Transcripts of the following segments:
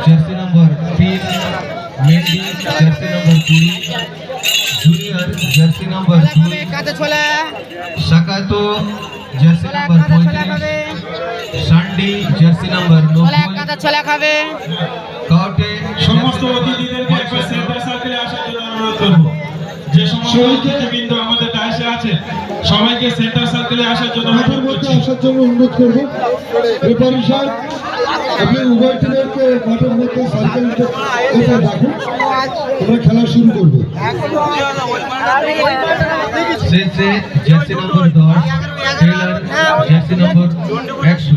Jersey number 3, Mendy jersey number 20, junior jersey number 2, शाकातो jersey number 35, शांडी jersey number 90, काउटे সমস্ত অতিথিদেরকে একবার সেন্টার সার্কেলে আসার জন্য অনুরোধ করব। যে সমস্ত অতিথিবৃন্দ আমাদের ডাইসে আছে সবাইকে সেন্টার সার্কেলে আসার জন্য অনুরোধ করব। রেফারি সাহেব আপনি উভয় টিমকে মাঠের মধ্যে সার্কেলটা রাখুন, আমরা খেলা শুরু করব। से jersey number 10, Taylor jersey number 100।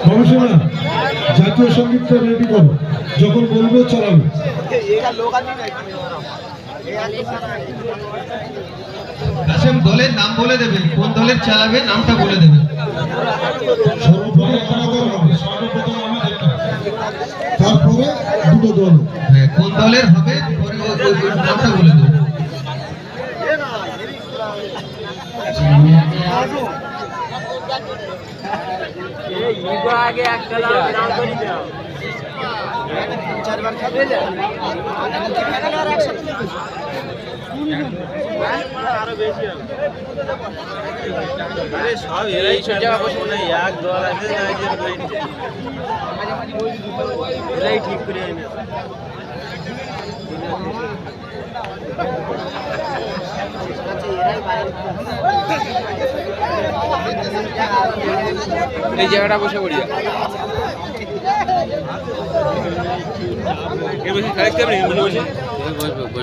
গবেষণা জাতীয় সঙ্গীতটা রেডি করো, যখন বলবো চালাবো। কাসেম দলের নাম বলে দেবেন, কোন দলের চালাবেন নামটা বলে দেবেন। সর্বপ্রথম আমাদের তারপরে দুটো দল, হ্যাঁ কোন দলের হবে পরে ওই নামটা বলে দেবেন। আগে একটা নাম করে দাও, চারবার খাবে আরো বেশি হবে। আরে সব এরাই জায়গা বসে না, এক দল আছে না, এরাই ঠিক করে এনে এই জায়গাটা বসে পড়ি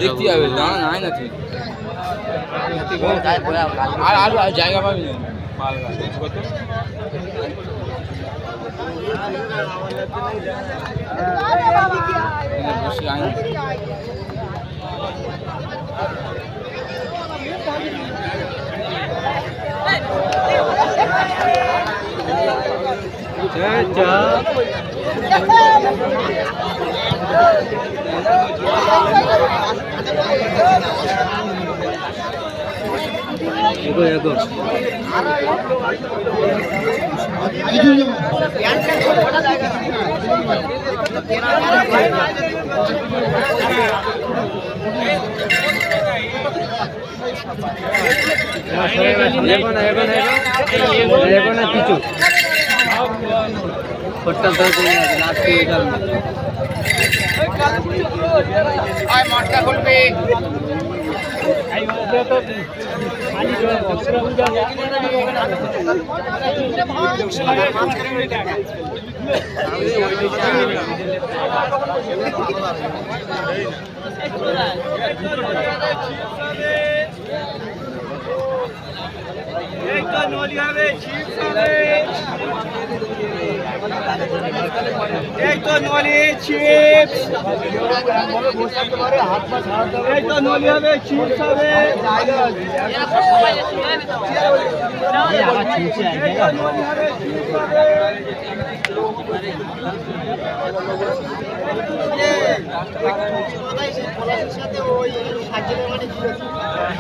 দেখতে হবে না, নাই না ঠিক আর জায়গা পাবি না। মটকা খুলবে एक तो नॉली चिप्स, एक तो नॉली হবে চিপস হবে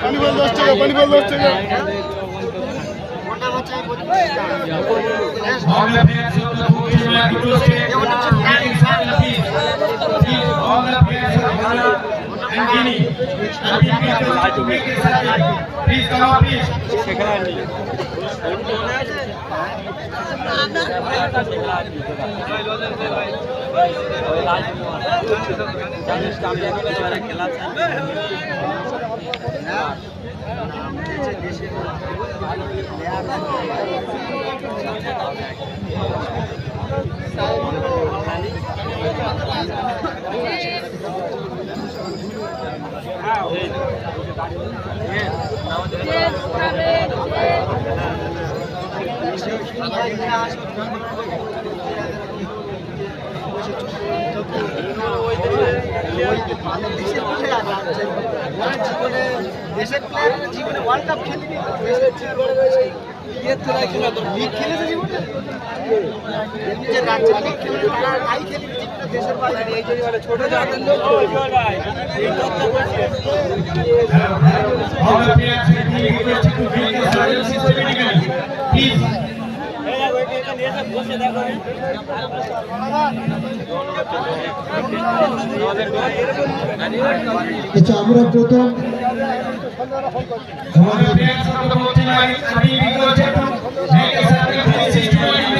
পানি বল 10 টাকা, পানি বল 10 টাকা। All the players of the whole team are to stay getting some please. All the players of Ghana and Guinea are being requested to make a circle. Please come up, please. দেশের player জীবনে world cup খেলেনি, All the players will be requested to break the circle systematically. Please. আচ্ছা আমরা প্রথম All the players from the bottom line are being requested to break the circle systematically.